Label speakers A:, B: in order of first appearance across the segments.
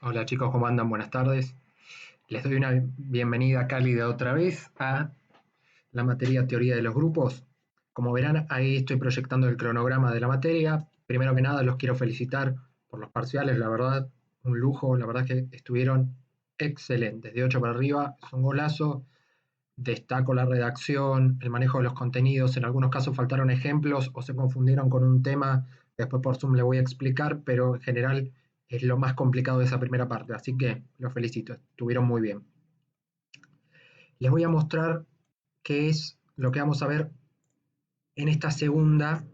A: Hola chicos, ¿cómo andan? Buenas tardes. Les doy una bienvenida cálida otra vez a la materia Teoría de los Grupos. Como verán, ahí estoy proyectando el cronograma de la materia. Primero que nada, los quiero felicitar por los parciales, la verdad, un lujo, la verdad que estuvieron excelentes. De 8 para arriba, es un golazo. Destaco la redacción, el manejo de los contenidos. En algunos casos faltaron ejemplos o se confundieron con un tema que después por Zoom le voy a explicar, pero en general es lo más complicado de esa primera parte. Así que los felicito, estuvieron muy bien. Les voy a mostrar qué es lo que vamos a ver en esta segunda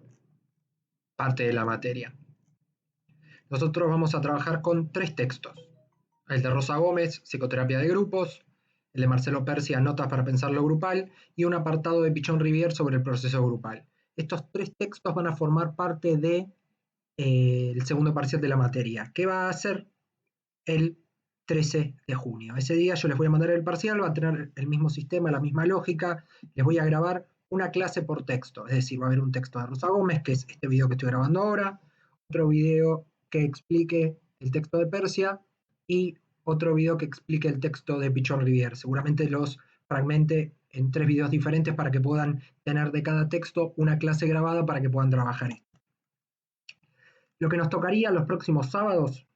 A: parte de la materia. Nosotros vamos a trabajar con 3 textos. El de Rosa Gómez, Psicoterapia de Grupos, el de Marcelo Persia, Notas para pensar lo grupal, y un apartado de Pichón Rivière sobre el proceso grupal. Estos 3 textos van a formar parte de, el segundo parcial de la materia, que va a ser el 13 de junio. Ese día yo les voy a mandar el parcial, va a tener el mismo sistema, la misma lógica, les voy a grabar una clase por texto, es decir, va a haber un texto de Rosa Gómez, que es este video que estoy grabando ahora, otro video que explique el texto de Persia y otro video que explique el texto de Pichon Rivière. Seguramente los fragmente en 3 videos diferentes para que puedan tener de cada texto una clase grabada para que puedan trabajar esto. Lo que nos tocaría los próximos sábados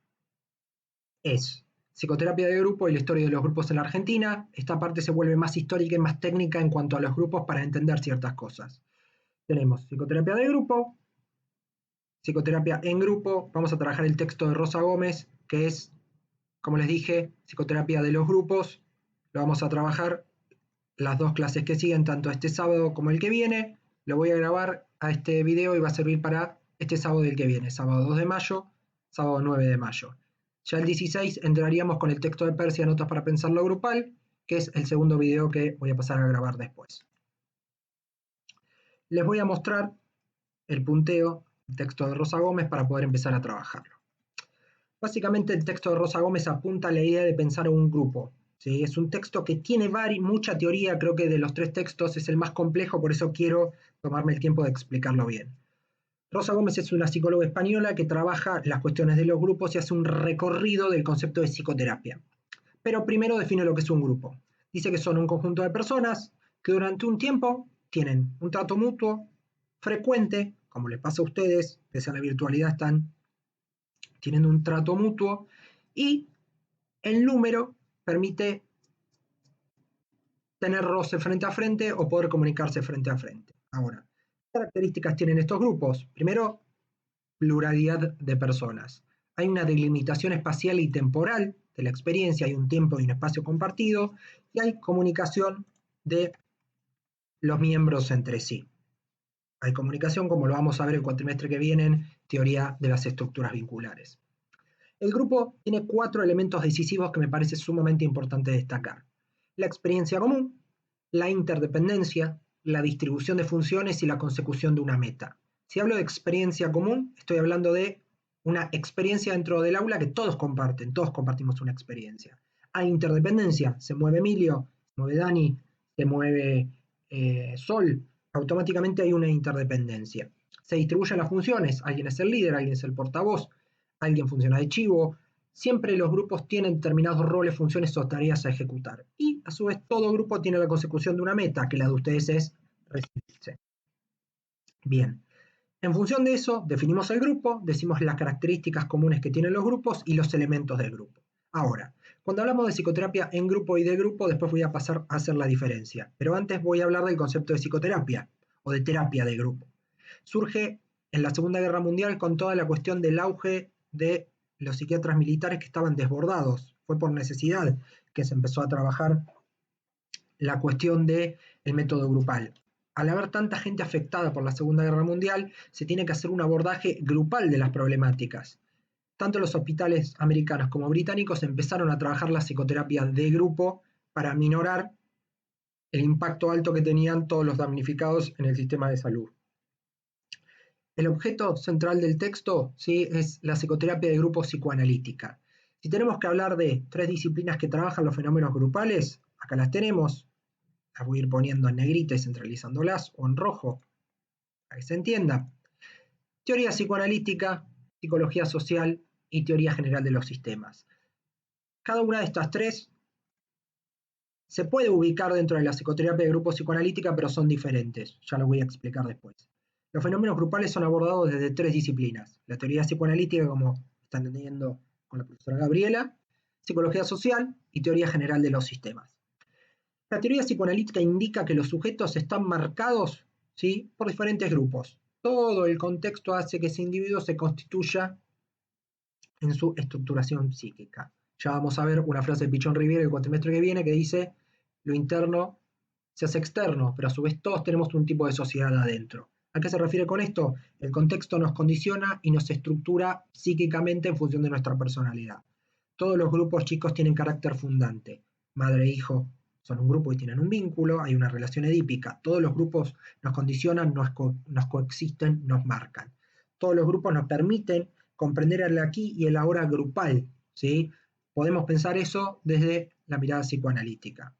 A: es psicoterapia de grupo y la historia de los grupos en la Argentina. Esta parte se vuelve más histórica y más técnica en cuanto a los grupos para entender ciertas cosas. Tenemos psicoterapia de grupo, psicoterapia en grupo. Vamos a trabajar el texto de Rosa Gómez, que es, como les dije, psicoterapia de los grupos. Lo vamos a trabajar las 2 clases que siguen, tanto este sábado como el que viene. Lo voy a grabar a este video y va a servir para este sábado y el que viene, sábado 2 de mayo, sábado 9 de mayo. Ya el 16 entraríamos con el texto de Persia, Notas para pensar lo grupal, que es el segundo video que voy a pasar a grabar después. Les voy a mostrar el punteo, el texto de Rosa Gómez, para poder empezar a trabajarlo. Básicamente el texto de Rosa Gómez apunta a la idea de pensar en un grupo. ¿Sí? Es un texto que tiene mucha teoría, creo que de los 3 textos es el más complejo, por eso quiero tomarme el tiempo de explicarlo bien. Rosa Gómez es una psicóloga española que trabaja las cuestiones de los grupos y hace un recorrido del concepto de psicoterapia. Pero primero define lo que es un grupo. Dice que son un conjunto de personas que durante un tiempo tienen un trato mutuo frecuente, como les pasa a ustedes, pese a la virtualidad están teniendo un trato mutuo, y el número permite tener roce frente a frente o poder comunicarse frente a frente. Ahora, ¿qué características tienen estos grupos? Primero, pluralidad de personas. Hay una delimitación espacial y temporal de la experiencia, hay un tiempo y un espacio compartido, y hay comunicación de los miembros entre sí. Hay comunicación, como lo vamos a ver el cuatrimestre que viene, en teoría de las estructuras vinculares. El grupo tiene 4 elementos decisivos que me parece sumamente importante destacar. La experiencia común, la interdependencia, la distribución de funciones y la consecución de una meta. Si hablo de experiencia común, estoy hablando de una experiencia dentro del aula que todos comparten, todos compartimos una experiencia. Hay interdependencia, se mueve Emilio, se mueve Dani, se mueve Sol, automáticamente hay una interdependencia. Se distribuyen las funciones, alguien es el líder, alguien es el portavoz, alguien funciona de chivo. Siempre los grupos tienen determinados roles, funciones o tareas a ejecutar. Y a su vez todo grupo tiene la consecución de una meta, que la de ustedes es recibirse. Bien, en función de eso definimos el grupo, decimos las características comunes que tienen los grupos y los elementos del grupo. Ahora, cuando hablamos de psicoterapia en grupo y de grupo, después voy a pasar a hacer la diferencia. Pero antes voy a hablar del concepto de psicoterapia o de terapia de grupo. Surge en la Segunda Guerra Mundial con toda la cuestión del auge de los psiquiatras militares que estaban desbordados. Fue por necesidad que se empezó a trabajar la cuestión del método grupal. Al haber tanta gente afectada por la Segunda Guerra Mundial, se tiene que hacer un abordaje grupal de las problemáticas. Tanto los hospitales americanos como británicos empezaron a trabajar la psicoterapia de grupo para minorar el impacto alto que tenían todos los damnificados en el sistema de salud. El objeto central del texto, ¿sí?, es la psicoterapia de grupo psicoanalítica. Si tenemos que hablar de 3 disciplinas que trabajan los fenómenos grupales, acá las tenemos. Las voy a ir poniendo en negrita y centralizándolas, o en rojo, para que se entienda. Teoría psicoanalítica, psicología social y teoría general de los sistemas. Cada una de estas tres se puede ubicar dentro de la psicoterapia de grupo psicoanalítica, pero son diferentes. Ya lo voy a explicar después. Los fenómenos grupales son abordados desde tres disciplinas. La teoría psicoanalítica, como están entendiendo con la profesora Gabriela, psicología social y teoría general de los sistemas. La teoría psicoanalítica indica que los sujetos están marcados, ¿sí?, por diferentes grupos. Todo el contexto hace que ese individuo se constituya en su estructuración psíquica. Ya vamos a ver una frase de Pichón Riviere el cuatrimestre que viene que dice: lo interno se hace externo, pero a su vez todos tenemos un tipo de sociedad adentro. ¿A qué se refiere con esto? El contexto nos condiciona y nos estructura psíquicamente en función de nuestra personalidad. Todos los grupos chicos tienen carácter fundante. Madre e hijo son un grupo y tienen un vínculo, hay una relación edípica. Todos los grupos nos condicionan, nos coexisten, nos marcan. Todos los grupos nos permiten comprender el aquí y el ahora grupal, ¿sí? Podemos pensar eso desde la mirada psicoanalítica.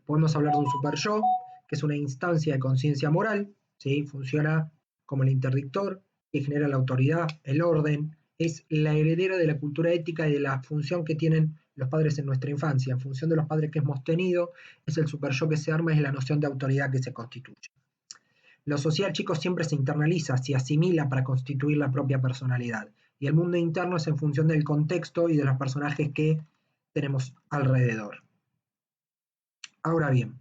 A: Podemos hablar de un super-yo, que es una instancia de conciencia moral, ¿sí? Funciona como el interdictor, que genera la autoridad, el orden, es la heredera de la cultura ética y de la función que tienen los padres en nuestra infancia. En función de los padres que hemos tenido, es el super-yo que se arma, es la noción de autoridad que se constituye. Lo social, chicos, siempre se internaliza, se asimila para constituir la propia personalidad. Y el mundo interno es en función del contexto y de los personajes que tenemos alrededor. Ahora bien,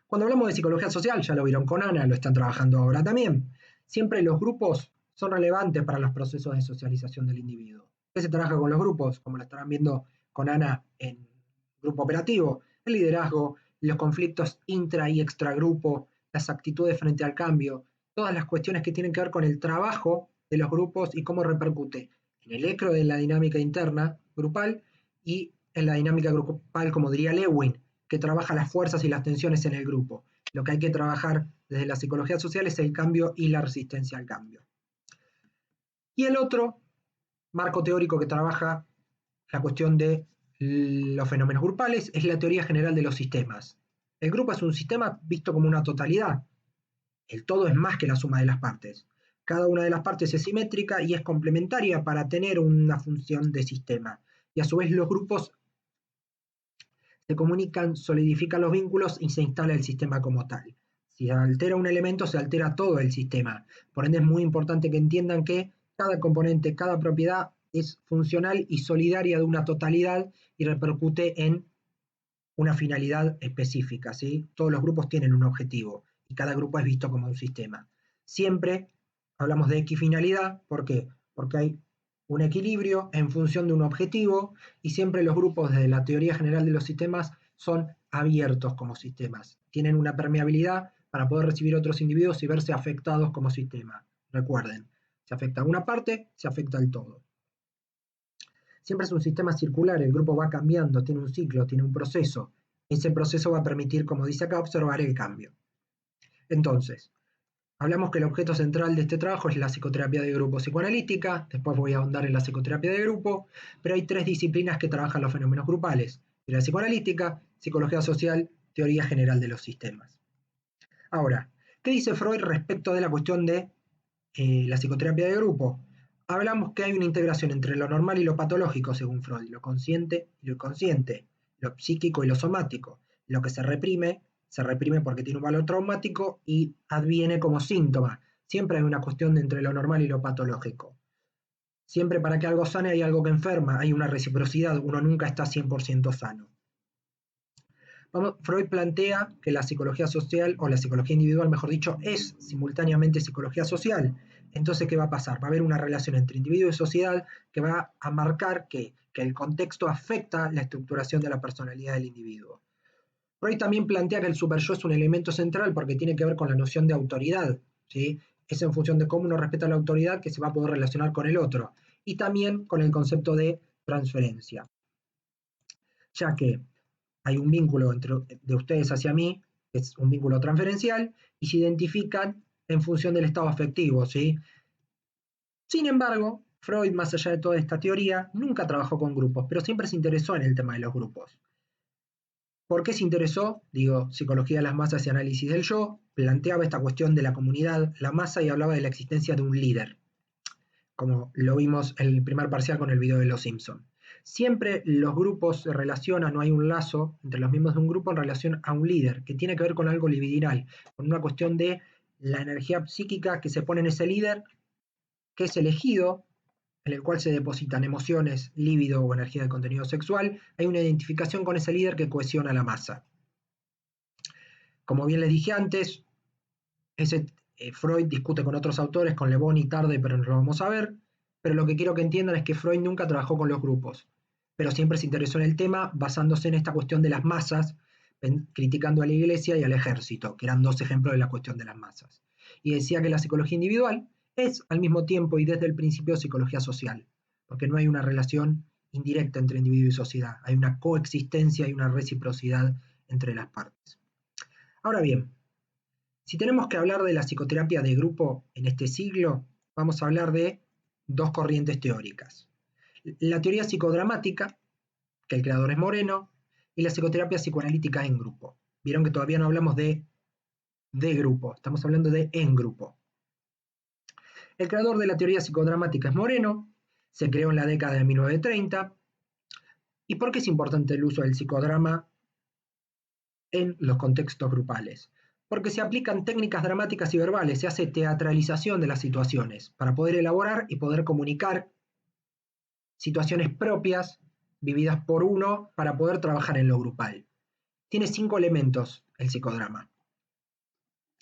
A: cuando hablamos de psicología social, ya lo vieron con Ana, lo están trabajando ahora también, siempre los grupos son relevantes para los procesos de socialización del individuo. ¿Qué se trabaja con los grupos? Como lo estarán viendo con Ana en grupo operativo, el liderazgo, los conflictos intra y extragrupo, las actitudes frente al cambio, todas las cuestiones que tienen que ver con el trabajo de los grupos y cómo repercute en el ecro de la dinámica interna grupal y en la dinámica grupal, como diría Lewin, que trabaja las fuerzas y las tensiones en el grupo. Lo que hay que trabajar desde la psicología social es el cambio y la resistencia al cambio. Y el otro marco teórico que trabaja la cuestión de los fenómenos grupales es la teoría general de los sistemas. El grupo es un sistema visto como una totalidad. El todo es más que la suma de las partes. Cada una de las partes es simétrica y es complementaria para tener una función de sistema. Y a su vez los grupos se comunican, solidifican los vínculos y se instala el sistema como tal. Si se altera un elemento, se altera todo el sistema. Por ende es muy importante que entiendan que cada componente, cada propiedad es funcional y solidaria de una totalidad y repercute en una finalidad específica, ¿sí? Todos los grupos tienen un objetivo y cada grupo es visto como un sistema. Siempre hablamos de equifinalidad, ¿por qué? Porque hay un equilibrio en función de un objetivo y siempre los grupos desde la teoría general de los sistemas son abiertos como sistemas. Tienen una permeabilidad para poder recibir otros individuos y verse afectados como sistema. Recuerden, se afecta a una parte, se afecta al todo. Siempre es un sistema circular, el grupo va cambiando, tiene un ciclo, tiene un proceso. Ese proceso va a permitir, como dice acá, observar el cambio. Entonces, hablamos que el objeto central de este trabajo es la psicoterapia de grupo psicoanalítica, después voy a ahondar en la psicoterapia de grupo, pero hay tres disciplinas que trabajan los fenómenos grupales: la psicoanalítica, psicología social, teoría general de los sistemas. Ahora, ¿qué dice Freud respecto de la cuestión de la psicoterapia de grupo? Hablamos que hay una integración entre lo normal y lo patológico, según Freud, lo consciente y lo inconsciente, lo psíquico y lo somático. Lo que se reprime porque tiene un valor traumático y adviene como síntoma. Siempre hay una cuestión entre lo normal y lo patológico. Siempre para que algo sane hay algo que enferma, hay una reciprocidad, uno nunca está 100% sano. Freud plantea que la psicología social, o la psicología individual, mejor dicho, es simultáneamente psicología social. Entonces, ¿qué va a pasar? Va a haber una relación entre individuo y sociedad que va a marcar que el contexto afecta la estructuración de la personalidad del individuo. Freud también plantea que el superyo es un elemento central porque tiene que ver con la noción de autoridad, ¿sí? Es en función de cómo uno respeta la autoridad que se va a poder relacionar con el otro. Y también con el concepto de transferencia. Ya que hay un vínculo de ustedes hacia mí, es un vínculo transferencial, y se identifican en función del estado afectivo, ¿sí? Sin embargo, Freud, más allá de toda esta teoría, nunca trabajó con grupos, pero siempre se interesó en el tema de los grupos. ¿Por qué se interesó? Digo, psicología de las masas y análisis del yo, planteaba esta cuestión de la comunidad, la masa, y hablaba de la existencia de un líder, como lo vimos en el primer parcial con el video de Los Simpson. Siempre los grupos se relacionan, no hay un lazo entre los miembros de un grupo en relación a un líder, que tiene que ver con algo libidinal, con una cuestión de la energía psíquica que se pone en ese líder, que es elegido, en el cual se depositan emociones, líbido o energía de contenido sexual. Hay una identificación con ese líder que cohesiona la masa. Como bien les dije antes, Freud discute con otros autores, con Le Bon y Tarde, pero no lo vamos a ver. Pero lo que quiero que entiendan es que Freud nunca trabajó con los grupos, pero siempre se interesó en el tema basándose en esta cuestión de las masas, criticando a la iglesia y al ejército, que eran dos ejemplos de la cuestión de las masas. Y decía que la psicología individual es al mismo tiempo y desde el principio psicología social, porque no hay una relación indirecta entre individuo y sociedad, hay una coexistencia y una reciprocidad entre las partes. Ahora bien, si tenemos que hablar de la psicoterapia de grupo en este siglo, vamos a hablar de dos corrientes teóricas. La teoría psicodramática, que el creador es Moreno, y la psicoterapia psicoanalítica en grupo. Vieron que todavía no hablamos de grupo, estamos hablando de en grupo. El creador de la teoría psicodramática es Moreno, se creó en la década de 1930. ¿Y por qué es importante el uso del psicodrama en los contextos grupales? Porque se aplican técnicas dramáticas y verbales, se hace teatralización de las situaciones para poder elaborar y poder comunicar situaciones propias vividas por uno para poder trabajar en lo grupal. Tiene 5 elementos el psicodrama.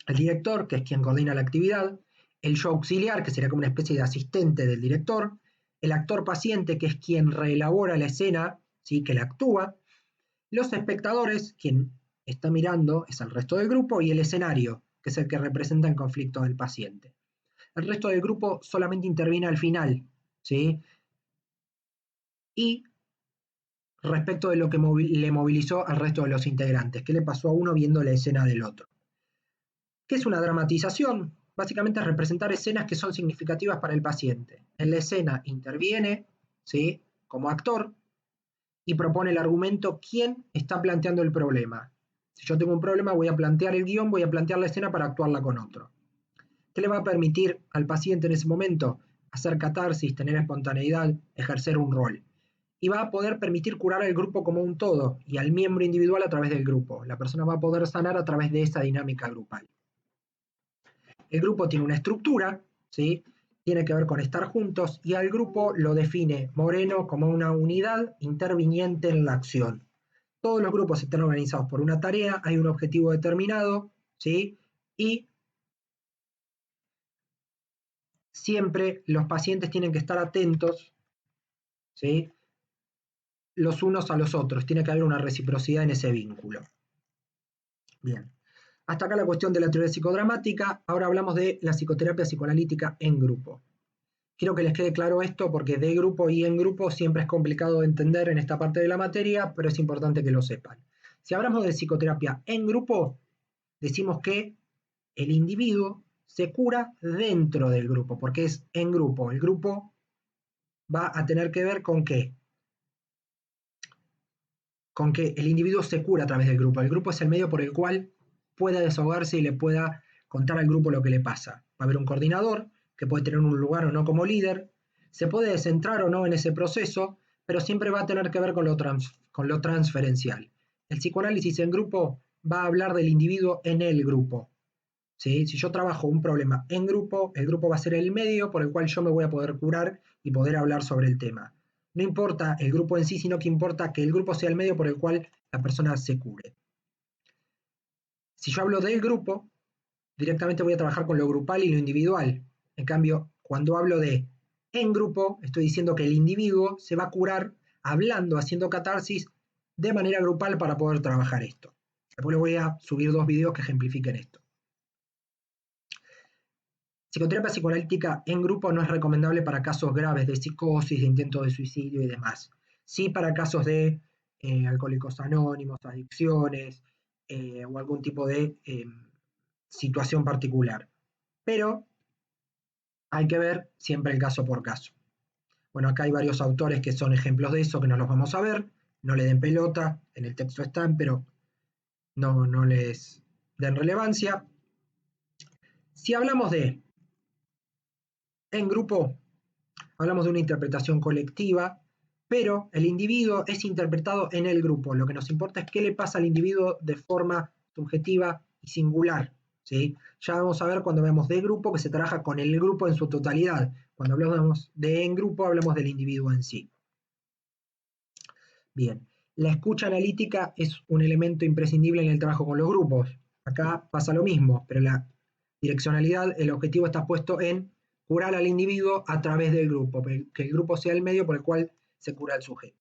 A: El director, que es quien coordina la actividad, el yo auxiliar, que sería como una especie de asistente del director, el actor paciente, que es quien reelabora la escena, ¿sí? Que la actúa, los espectadores, quien está mirando es el resto del grupo, y el escenario, que es el que representa el conflicto del paciente. El resto del grupo solamente interviene al final, ¿sí? Y respecto de lo que le movilizó al resto de los integrantes, qué le pasó a uno viendo la escena del otro. ¿Qué es una dramatización? Básicamente es representar escenas que son significativas para el paciente. En la escena interviene, ¿sí? Como actor, y propone el argumento quién está planteando el problema. Si yo tengo un problema, voy a plantear el guión, voy a plantear la escena para actuarla con otro. ¿Qué le va a permitir al paciente en ese momento? Hacer catarsis, tener espontaneidad, ejercer un rol. Y va a poder permitir curar al grupo como un todo y al miembro individual a través del grupo. La persona va a poder sanar a través de esa dinámica grupal. El grupo tiene una estructura, ¿sí? Tiene que ver con estar juntos, y al grupo lo define Moreno como una unidad interviniente en la acción. Todos los grupos están organizados por una tarea, hay un objetivo determinado, ¿sí? Y siempre los pacientes tienen que estar atentos, ¿sí? Los unos a los otros, tiene que haber una reciprocidad en ese vínculo. Bien. Hasta acá la cuestión de la teoría psicodramática. Ahora hablamos de la psicoterapia psicoanalítica en grupo. Quiero que les quede claro esto porque de grupo y en grupo siempre es complicado de entender en esta parte de la materia, pero es importante que lo sepan. Si hablamos de psicoterapia en grupo, decimos que el individuo se cura dentro del grupo, porque es en grupo. El grupo va a tener que ver con qué? Con que el individuo se cura a través del grupo. El grupo es el medio por el cual pueda desahogarse y le pueda contar al grupo lo que le pasa. Va a haber un coordinador que puede tener un lugar o no como líder, se puede descentrar o no en ese proceso, pero siempre va a tener que ver con lo transferencial. El psicoanálisis en grupo va a hablar del individuo en el grupo. ¿Sí? Si yo trabajo un problema en grupo, el grupo va a ser el medio por el cual yo me voy a poder curar y poder hablar sobre el tema. No importa el grupo en sí, sino que importa que el grupo sea el medio por el cual la persona se cure. Si yo hablo del grupo, directamente voy a trabajar con lo grupal y lo individual. En cambio, cuando hablo de en grupo, estoy diciendo que el individuo se va a curar hablando, haciendo catarsis de manera grupal para poder trabajar esto. Después les voy a subir 2 videos que ejemplifiquen esto. Psicoterapia psicoanalítica en grupo no es recomendable para casos graves de psicosis, de intento de suicidio y demás. Sí para casos de alcohólicos anónimos, adicciones o algún tipo de situación particular. Pero hay que ver siempre el caso por caso. Bueno, acá hay varios autores que son ejemplos de eso, que no los vamos a ver. No le den pelota, en el texto están, pero no les den relevancia. Si hablamos de en grupo, hablamos de una interpretación colectiva, pero el individuo es interpretado en el grupo. Lo que nos importa es qué le pasa al individuo de forma subjetiva y singular, ¿sí? Ya vamos a ver cuando veamos de grupo que se trabaja con el grupo en su totalidad. Cuando hablamos de en grupo, hablamos del individuo en sí. Bien, la escucha analítica es un elemento imprescindible en el trabajo con los grupos. Acá pasa lo mismo, pero la direccionalidad, el objetivo está puesto en curar al individuo a través del grupo, que el grupo sea el medio por el cual se cura al sujeto.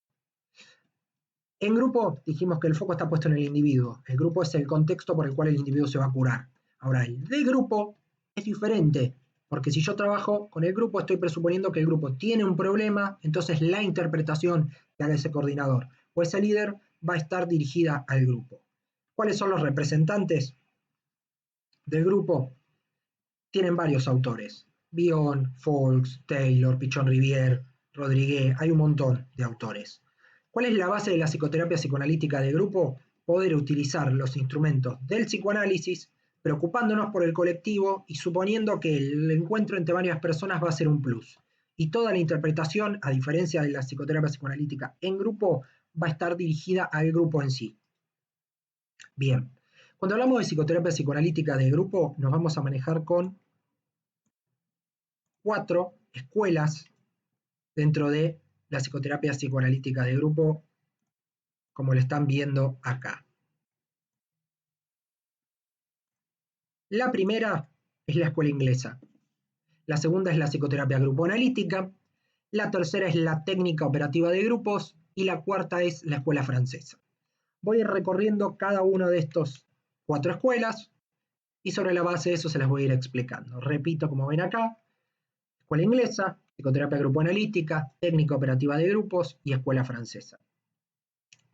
A: En grupo dijimos que el foco está puesto en el individuo. El grupo es el contexto por el cual el individuo se va a curar. Ahora, el de grupo es diferente, porque si yo trabajo con el grupo estoy presuponiendo que el grupo tiene un problema, entonces la interpretación que haga ese coordinador o ese líder va a estar dirigida al grupo. ¿Cuáles son los representantes del grupo? Tienen varios autores. Bion, Folks, Taylor, Pichon-Rivière, Rodriguez, hay un montón de autores. ¿Cuál es la base de la psicoterapia psicoanalítica de grupo? Poder utilizar los instrumentos del psicoanálisis, preocupándonos por el colectivo y suponiendo que el encuentro entre varias personas va a ser un plus. Y toda la interpretación, a diferencia de la psicoterapia psicoanalítica en grupo, va a estar dirigida al grupo en sí. Bien, cuando hablamos de psicoterapia psicoanalítica de grupo, nos vamos a manejar con 4 escuelas dentro de la psicoterapia psicoanalítica de grupo, como lo están viendo acá. La primera es la escuela inglesa, la segunda es la psicoterapia grupo-analítica, la tercera es la técnica operativa de grupos y la cuarta es la escuela francesa. Voy a ir recorriendo cada una de estas 4 escuelas y sobre la base de eso se las voy a ir explicando. Repito, como ven acá, escuela inglesa, psicoterapia grupo-analítica, técnica operativa de grupos y escuela francesa.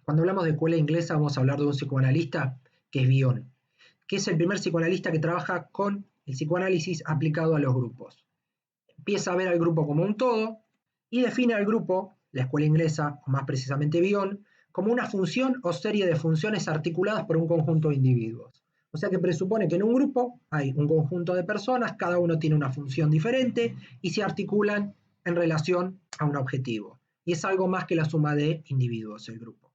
A: Cuando hablamos de escuela inglesa vamos a hablar de un psicoanalista que es Bion, que es el primer psicoanalista que trabaja con el psicoanálisis aplicado a los grupos. Empieza a ver al grupo como un todo y define al grupo, la escuela inglesa, o más precisamente Bion, como una función o serie de funciones articuladas por un conjunto de individuos. O sea que presupone que en un grupo hay un conjunto de personas, cada uno tiene una función diferente y se articulan en relación a un objetivo. Y es algo más que la suma de individuos, el grupo.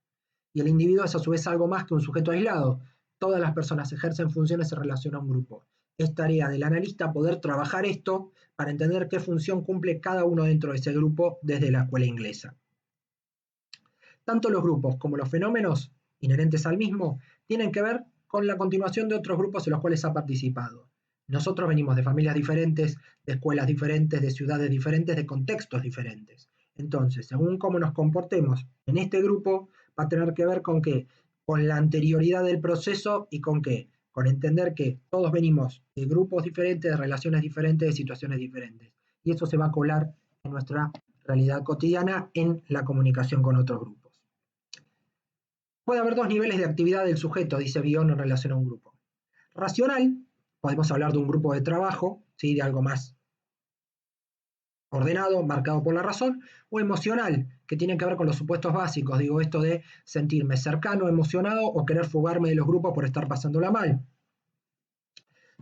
A: Y el individuo es a su vez algo más que un sujeto aislado. Todas las personas ejercen funciones en relación a un grupo. Es tarea del analista poder trabajar esto para entender qué función cumple cada uno dentro de ese grupo desde la escuela inglesa. Tanto los grupos como los fenómenos inherentes al mismo tienen que ver con la continuación de otros grupos en los cuales ha participado. Nosotros venimos de familias diferentes, de escuelas diferentes, de ciudades diferentes, de contextos diferentes. Entonces, según cómo nos comportemos en este grupo, va a tener que ver con qué, con la anterioridad del proceso y con qué, con entender que todos venimos de grupos diferentes, de relaciones diferentes, de situaciones diferentes. Y eso se va a colar en nuestra realidad cotidiana en la comunicación con otros grupos. Puede haber 2 niveles de actividad del sujeto, dice Bion, en relación a un grupo. Racional, podemos hablar de un grupo de trabajo, ¿sí? De algo más ordenado, marcado por la razón, o emocional, que tiene que ver con los supuestos básicos, digo esto de sentirme cercano, emocionado o querer fugarme de los grupos por estar pasándola mal.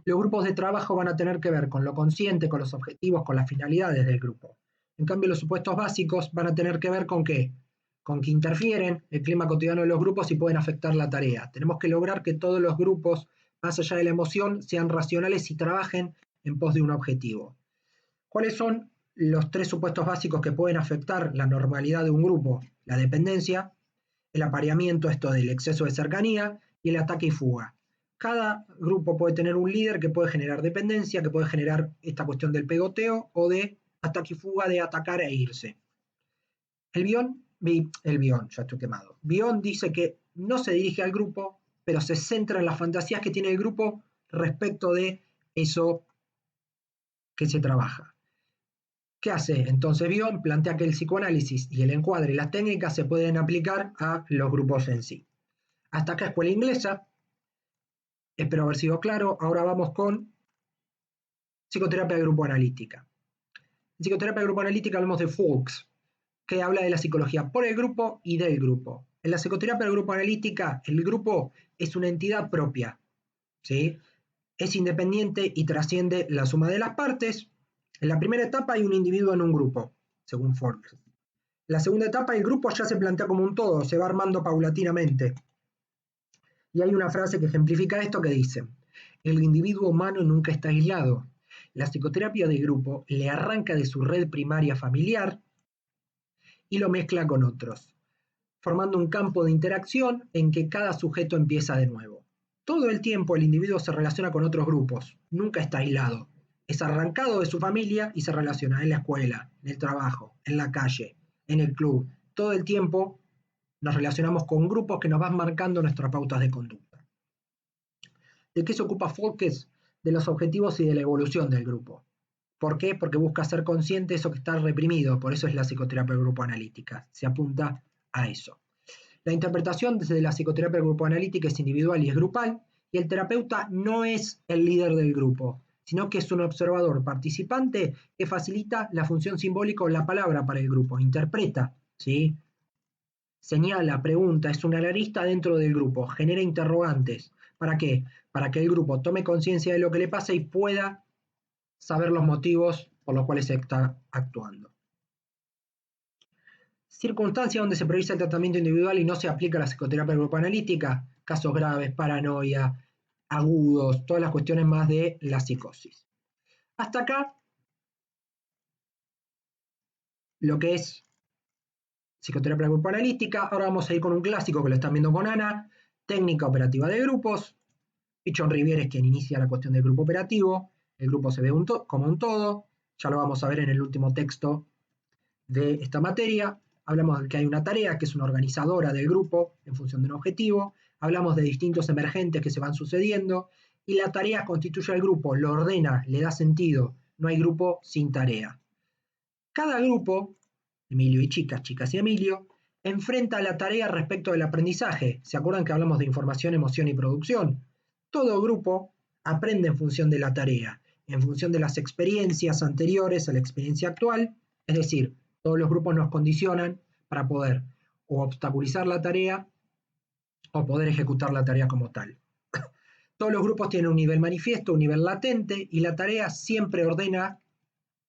A: Los grupos de trabajo van a tener que ver con lo consciente, con los objetivos, con las finalidades del grupo. En cambio, los supuestos básicos van a tener que ver con qué, con que interfieren el clima cotidiano de los grupos y pueden afectar la tarea. Tenemos que lograr que todos los grupos, más allá de la emoción, sean racionales y trabajen en pos de un objetivo. ¿Cuáles son los 3 supuestos básicos que pueden afectar la normalidad de un grupo? La dependencia, el apareamiento, esto del exceso de cercanía, y el ataque y fuga. Cada grupo puede tener un líder que puede generar dependencia, que puede generar esta cuestión del pegoteo o de ataque y fuga, de atacar e irse. Bion, ya estoy quemado. Bion dice que no se dirige al grupo, pero se centra en las fantasías que tiene el grupo respecto de eso que se trabaja. ¿Qué hace? Entonces Bion plantea que el psicoanálisis y el encuadre y las técnicas se pueden aplicar a los grupos en sí. Hasta acá escuela inglesa. Espero haber sido claro. Ahora vamos con psicoterapia de grupo analítica. En psicoterapia de grupo analítica hablamos de Folks, que habla de la psicología por el grupo y del grupo. En la psicoterapia de grupo analítica, el grupo es una entidad propia, ¿sí? Es independiente y trasciende la suma de las partes. En la primera etapa hay un individuo en un grupo, según Folks. La segunda etapa, el grupo ya se plantea como un todo, se va armando paulatinamente. Y hay una frase que ejemplifica esto que dice: el individuo humano nunca está aislado. La psicoterapia de grupo le arranca de su red primaria familiar y lo mezcla con otros, formando un campo de interacción en que cada sujeto empieza de nuevo. Todo el tiempo el individuo se relaciona con otros grupos, nunca está aislado. Es arrancado de su familia y se relaciona en la escuela, en el trabajo, en la calle, en el club. Todo el tiempo nos relacionamos con grupos que nos van marcando nuestras pautas de conducta. ¿De qué se ocupa Folkes? De los objetivos y de la evolución del grupo. ¿Por qué? Porque busca ser consciente de eso que está reprimido, por eso es la psicoterapia del grupo analítica, se apunta a eso. La interpretación desde la psicoterapia del grupo analítica es individual y es grupal, y el terapeuta no es el líder del grupo, sino que es un observador participante que facilita la función simbólica o la palabra para el grupo, interpreta, ¿sí? Señala, pregunta, es un analista dentro del grupo, genera interrogantes. ¿Para qué? Para que el grupo tome conciencia de lo que le pasa y pueda saber los motivos por los cuales se está actuando. Circunstancias donde se prioriza el tratamiento individual y no se aplica la psicoterapia grupo analítica, casos graves, paranoia, agudos, todas las cuestiones más de la psicosis. Hasta acá lo que es psicoterapia grupo analítica. Ahora vamos a ir con un clásico que lo están viendo con Ana, técnica operativa de grupos. Pichon Riviere es quien inicia la cuestión del grupo operativo. El grupo se ve como un todo, ya lo vamos a ver en el último texto de esta materia. Hablamos de que hay una tarea que es una organizadora del grupo en función de un objetivo. Hablamos de distintos emergentes que se van sucediendo y la tarea constituye al grupo, lo ordena, le da sentido. No hay grupo sin tarea. Cada grupo, Emilio y chicas, chicas y Emilio, enfrenta la tarea respecto del aprendizaje. ¿Se acuerdan que hablamos de información, emoción y producción? Todo grupo aprende en función de la tarea, en función de las experiencias anteriores a la experiencia actual, es decir, todos los grupos nos condicionan para poder o obstaculizar la tarea o poder ejecutar la tarea como tal. Todos los grupos tienen un nivel manifiesto, un nivel latente, y la tarea siempre ordena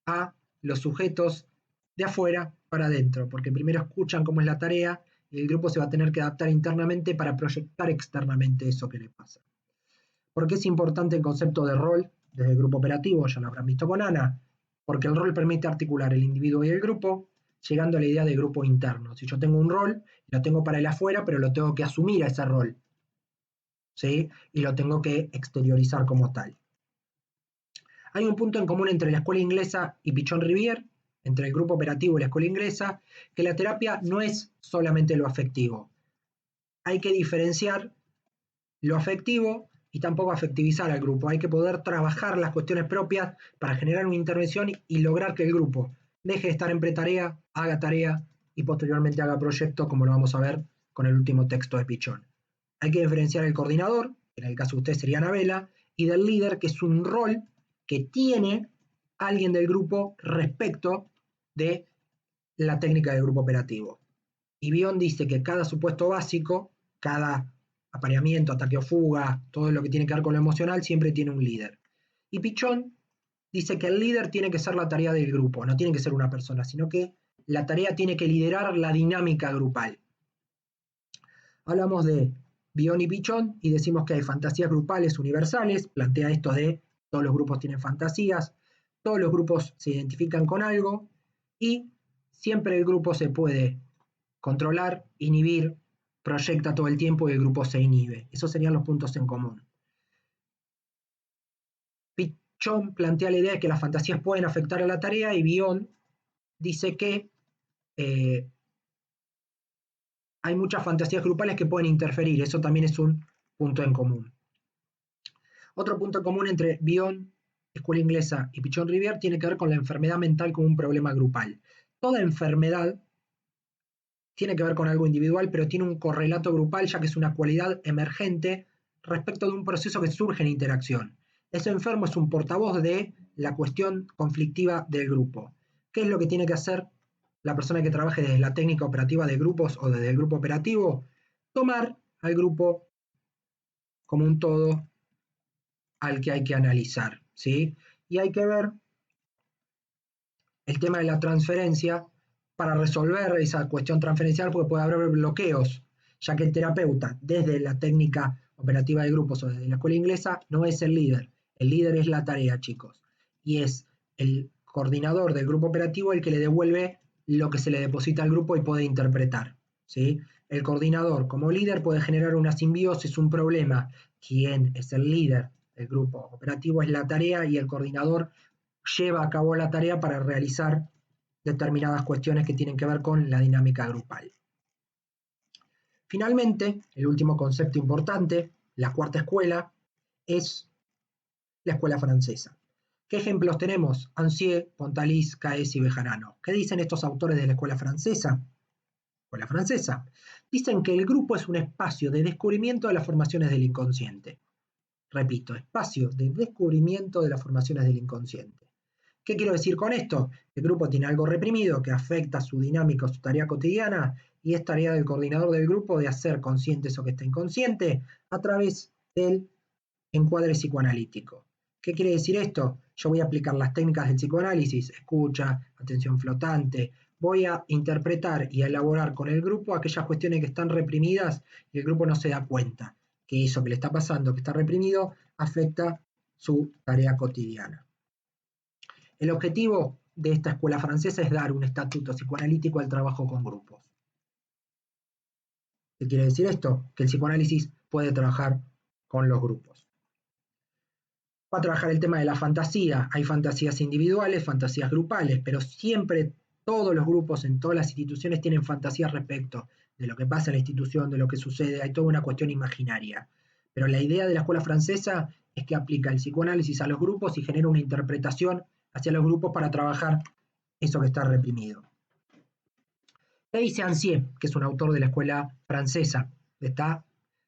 A: a los sujetos de afuera para adentro, porque primero escuchan cómo es la tarea y el grupo se va a tener que adaptar internamente para proyectar externamente eso que le pasa. ¿Por qué es importante el concepto de rol desde el grupo operativo? Ya lo habrán visto con Ana. Porque el rol permite articular el individuo y el grupo, llegando a la idea de grupo interno. Si yo tengo un rol, lo tengo para el afuera, pero lo tengo que asumir a ese rol, ¿sí? Y lo tengo que exteriorizar como tal. Hay un punto en común entre la escuela inglesa y Pichon Riviere, entre el grupo operativo y la escuela inglesa, que la terapia no es solamente lo afectivo. Hay que diferenciar lo afectivo y tampoco afectivizar al grupo. Hay que poder trabajar las cuestiones propias para generar una intervención y lograr que el grupo deje de estar en pretarea, haga tarea y posteriormente haga proyecto, como lo vamos a ver con el último texto de Pichon. Hay que diferenciar el coordinador, que en el caso de usted sería Anabela, y del líder, que es un rol que tiene alguien del grupo respecto de la técnica del grupo operativo. Y Bion dice que cada supuesto básico, cada apareamiento, ataque o fuga, todo lo que tiene que ver con lo emocional, siempre tiene un líder. Y Pichon dice que el líder tiene que ser la tarea del grupo, no tiene que ser una persona, sino que la tarea tiene que liderar la dinámica grupal. Hablamos de Bion y Pichon y decimos que hay fantasías grupales universales, plantea esto de todos los grupos tienen fantasías, todos los grupos se identifican con algo y siempre el grupo se puede controlar, inhibir, proyecta todo el tiempo y el grupo se inhibe. Esos serían los puntos en común. Pichon plantea la idea de que las fantasías pueden afectar a la tarea y Bion dice que hay muchas fantasías grupales que pueden interferir. Eso también es un punto en común. Otro punto en común entre Bion, escuela inglesa, y Pichon Riviere tiene que ver con la enfermedad mental como un problema grupal. Toda enfermedad tiene que ver con algo individual, pero tiene un correlato grupal, ya que es una cualidad emergente respecto de un proceso que surge en interacción. Ese enfermo es un portavoz de la cuestión conflictiva del grupo. ¿Qué es lo que tiene que hacer la persona que trabaje desde la técnica operativa de grupos o desde el grupo operativo? Tomar al grupo como un todo al que hay que analizar, ¿sí? Y hay que ver el tema de la transferencia para resolver esa cuestión transferencial, porque puede haber bloqueos, ya que el terapeuta, desde la técnica operativa de grupos o desde la escuela inglesa, no es el líder es la tarea, chicos, y es el coordinador del grupo operativo el que le devuelve lo que se le deposita al grupo y puede interpretar, ¿sí? El coordinador como líder puede generar una simbiosis, un problema. Quien es el líder del grupo operativo es la tarea y el coordinador lleva a cabo la tarea para realizar determinadas cuestiones que tienen que ver con la dinámica grupal. Finalmente, el último concepto importante, la cuarta escuela, es la escuela francesa. ¿Qué ejemplos tenemos? Ancier, Pontalis, Caes y Bejarano. ¿Qué dicen estos autores de la escuela francesa? Escuela francesa. Dicen que el grupo es un espacio de descubrimiento de las formaciones del inconsciente. Repito, espacio de descubrimiento de las formaciones del inconsciente. ¿Qué quiero decir con esto? El grupo tiene algo reprimido que afecta su dinámica o su tarea cotidiana y es tarea del coordinador del grupo de hacer consciente eso que está inconsciente a través del encuadre psicoanalítico. ¿Qué quiere decir esto? Yo voy a aplicar las técnicas del psicoanálisis, escucha, atención flotante, voy a interpretar y a elaborar con el grupo aquellas cuestiones que están reprimidas y el grupo no se da cuenta que eso que le está pasando, que está reprimido, afecta su tarea cotidiana. El objetivo de esta escuela francesa es dar un estatuto psicoanalítico al trabajo con grupos. ¿Qué quiere decir esto? Que el psicoanálisis puede trabajar con los grupos. Va a trabajar el tema de la fantasía. Hay fantasías individuales, fantasías grupales, pero siempre todos los grupos en todas las instituciones tienen fantasías respecto de lo que pasa en la institución, de lo que sucede. Hay toda una cuestión imaginaria. Pero la idea de la escuela francesa es que aplica el psicoanálisis a los grupos y genera una interpretación hacia los grupos para trabajar eso que está reprimido. ¿Qué dice Ancier, que es un autor de la escuela francesa, de esta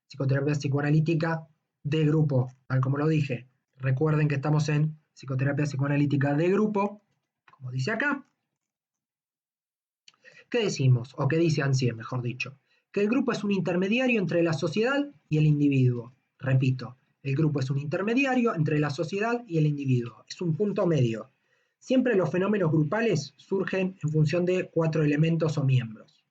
A: psicoterapia psicoanalítica de grupo, tal como lo dije? Recuerden que estamos en psicoterapia psicoanalítica de grupo, como dice acá. ¿Qué decimos? O qué dice Ancier, mejor dicho. Que el grupo es un intermediario entre la sociedad y el individuo. Repito, el grupo es un intermediario entre la sociedad y el individuo. Es un punto medio. Siempre los fenómenos grupales surgen en función de 4 elementos o miembros.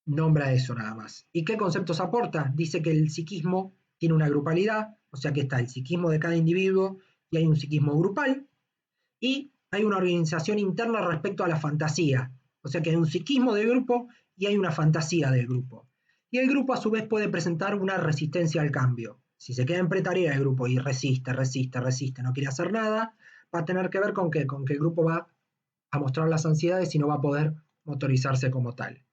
A: Nombra eso nada más. ¿Y qué conceptos aporta? Dice que el psiquismo tiene una grupalidad, o sea que está el psiquismo de cada individuo y hay un psiquismo grupal, y hay una organización interna respecto a la fantasía, o sea que hay un psiquismo de grupo y hay una fantasía del grupo. Y el grupo a su vez puede presentar una resistencia al cambio. Si se queda en pretarea el grupo y resiste, no quiere hacer nada, va a tener que ver con que el grupo va a mostrar las ansiedades y no va a poder motorizarse como tal.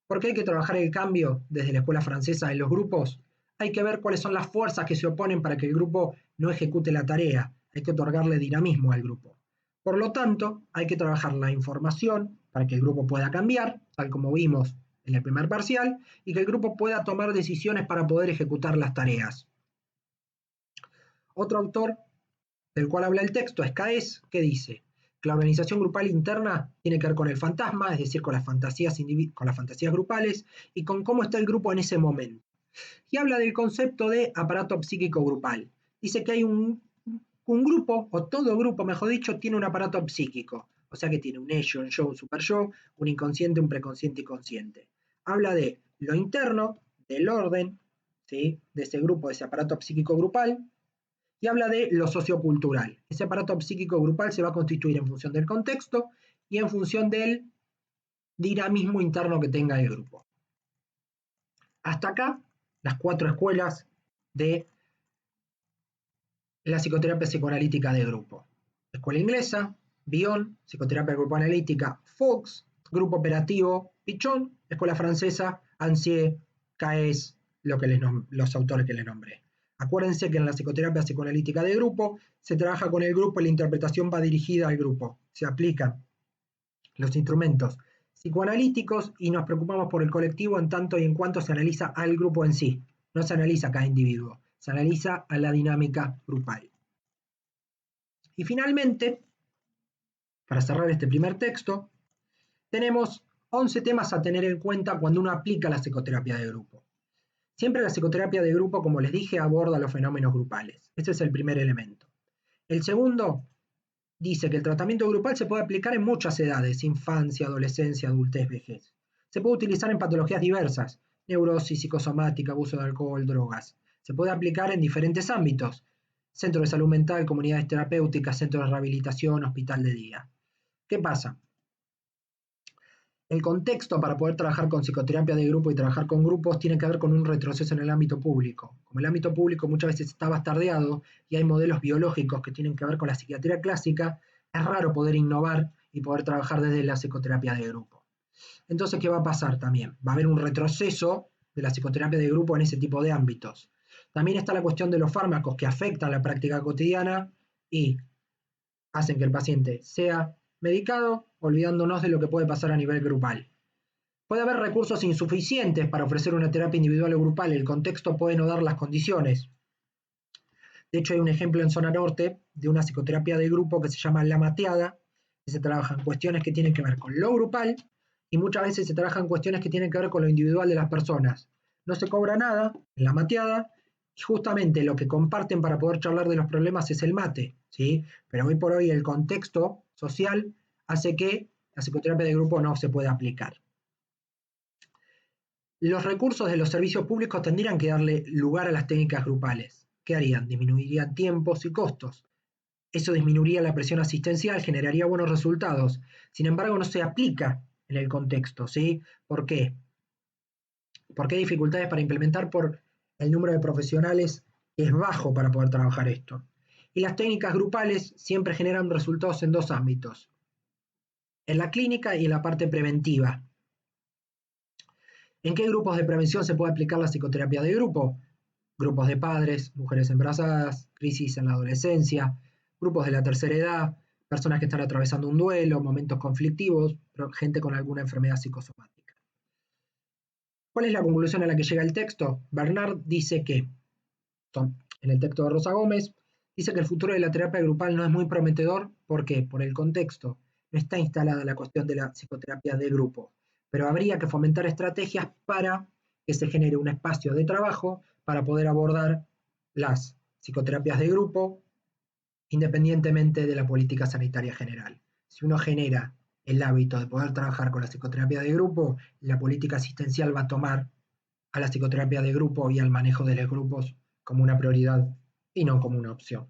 A: ¿Por qué hay que trabajar el cambio desde la escuela francesa en los grupos? Hay que ver cuáles son las fuerzas que se oponen para que el grupo no ejecute la tarea. Hay que otorgarle dinamismo al grupo. Por lo tanto, hay que trabajar la información para que el grupo pueda cambiar, tal como vimos en el primer parcial, y que el grupo pueda tomar decisiones para poder ejecutar las tareas. Otro autor del cual habla el texto es Caes, que dice que la organización grupal interna tiene que ver con el fantasma, es decir, con las fantasías grupales y con cómo está el grupo en ese momento. Y habla del concepto de aparato psíquico grupal. Dice que hay un grupo, o todo grupo, mejor dicho, tiene un aparato psíquico. O sea que tiene un ello, un yo, un super yo, un inconsciente, un preconsciente y consciente. Habla de lo interno, del orden, ¿sí?, de ese grupo, de ese aparato psíquico grupal, y habla de lo sociocultural. Ese aparato psíquico grupal se va a constituir en función del contexto y en función del dinamismo interno que tenga el grupo. Hasta acá, las 4 escuelas de la psicoterapia psicoanalítica de grupo. Escuela inglesa, Bion, psicoterapia grupo analítica, Fox, grupo operativo, Pichon, escuela francesa, Ancier, Caes, los autores que les nombré. Acuérdense que en la psicoterapia psicoanalítica de grupo se trabaja con el grupo y la interpretación va dirigida al grupo. Se aplican los instrumentos psicoanalíticos y nos preocupamos por el colectivo en tanto y en cuanto se analiza al grupo en sí. No se analiza a cada individuo, se analiza a la dinámica grupal. Y finalmente, para cerrar este primer texto, tenemos 11 temas a tener en cuenta cuando uno aplica la psicoterapia de grupo. Siempre la psicoterapia de grupo, como les dije, aborda los fenómenos grupales. Ese es el primer elemento. El segundo, dice que el tratamiento grupal se puede aplicar en muchas edades: infancia, adolescencia, adultez, vejez. Se puede utilizar en patologías diversas: neurosis, psicosomática, abuso de alcohol, drogas. Se puede aplicar en diferentes ámbitos: centro de salud mental, comunidades terapéuticas, centro de rehabilitación, hospital de día. ¿Qué pasa? El contexto para poder trabajar con psicoterapia de grupo y trabajar con grupos tiene que ver con un retroceso en el ámbito público. Como el ámbito público muchas veces está bastardeado y hay modelos biológicos que tienen que ver con la psiquiatría clásica, es raro poder innovar y poder trabajar desde la psicoterapia de grupo. Entonces, ¿qué va a pasar también? Va a haber un retroceso de la psicoterapia de grupo en ese tipo de ámbitos. También está la cuestión de los fármacos que afectan la práctica cotidiana y hacen que el paciente sea medicado, olvidándonos de lo que puede pasar a nivel grupal. Puede haber recursos insuficientes para ofrecer una terapia individual o grupal, el contexto puede no dar las condiciones. De hecho, hay un ejemplo en Zona Norte de una psicoterapia de grupo que se llama La Mateada, que se trabajan cuestiones que tienen que ver con lo grupal y muchas veces se trabajan cuestiones que tienen que ver con lo individual de las personas. No se cobra nada en La Mateada y justamente lo que comparten para poder charlar de los problemas es el mate, ¿sí? Pero hoy por hoy el contexto social hace que la psicoterapia de grupo no se pueda aplicar. Los recursos de los servicios públicos tendrían que darle lugar a las técnicas grupales. ¿Qué harían? Disminuirían tiempos y costos. Eso disminuiría la presión asistencial, generaría buenos resultados. Sin embargo, no se aplica en el contexto, ¿sí? ¿Por qué? Porque hay dificultades para implementar por el número de profesionales que es bajo para poder trabajar esto. Y las técnicas grupales siempre generan resultados en dos ámbitos: en la clínica y en la parte preventiva. ¿En qué grupos de prevención se puede aplicar la psicoterapia de grupo? Grupos de padres, mujeres embarazadas, crisis en la adolescencia, grupos de la tercera edad, personas que están atravesando un duelo, momentos conflictivos, gente con alguna enfermedad psicosomática. ¿Cuál es la conclusión a la que llega el texto? Bernard dice que, en el texto de Rosa Gómez, dice que el futuro de la terapia grupal no es muy prometedor. ¿Por qué? Por el contexto. No está instalada la cuestión de la psicoterapia de grupo, pero habría que fomentar estrategias para que se genere un espacio de trabajo para poder abordar las psicoterapias de grupo independientemente de la política sanitaria general. Si uno genera el hábito de poder trabajar con la psicoterapia de grupo, la política asistencial va a tomar a la psicoterapia de grupo y al manejo de los grupos como una prioridad y no como una opción.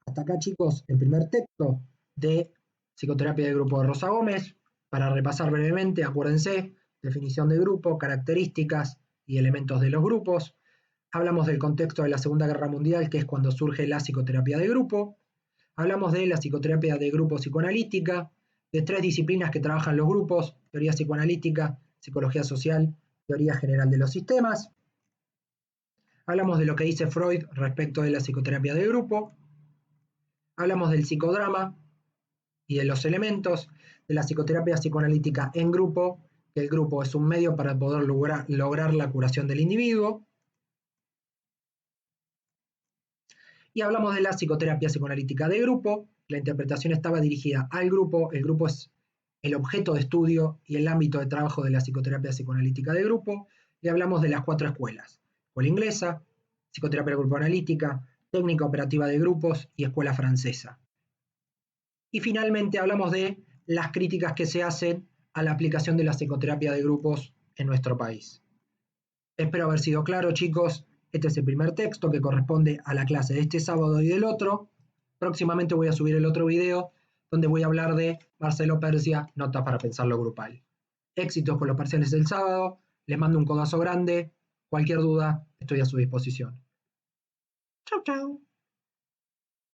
A: Hasta acá, chicos, el primer texto de psicoterapia de grupo de Rosa Gómez. Para repasar brevemente, acuérdense: definición de grupo, características y elementos de los grupos. Hablamos del contexto de la Segunda Guerra Mundial, que es cuando surge la psicoterapia de grupo. Hablamos de la psicoterapia de grupo psicoanalítica, de tres disciplinas que trabajan los grupos: teoría psicoanalítica, psicología social, teoría general de los sistemas. Hablamos de lo que dice Freud respecto de la psicoterapia de grupo. Hablamos del psicodrama y de los elementos de la psicoterapia psicoanalítica en grupo, que el grupo es un medio para poder lograr la curación del individuo. Y hablamos de la psicoterapia psicoanalítica de grupo. La interpretación estaba dirigida al grupo, el grupo es el objeto de estudio y el ámbito de trabajo de la psicoterapia psicoanalítica de grupo. Y hablamos de las cuatro escuelas: escuela inglesa, psicoterapia grupo analítica, técnica operativa de grupos y escuela francesa. Y finalmente hablamos de las críticas que se hacen a la aplicación de la psicoterapia de grupos en nuestro país. Espero haber sido claro, chicos. Este es el primer texto que corresponde a la clase de este sábado y del otro. Próximamente voy a subir el otro video donde voy a hablar de Marcelo Persia, notas para pensar lo grupal. Éxitos con los parciales del sábado. Les mando un codazo grande. Cualquier duda, estoy a su disposición. Chau, chau.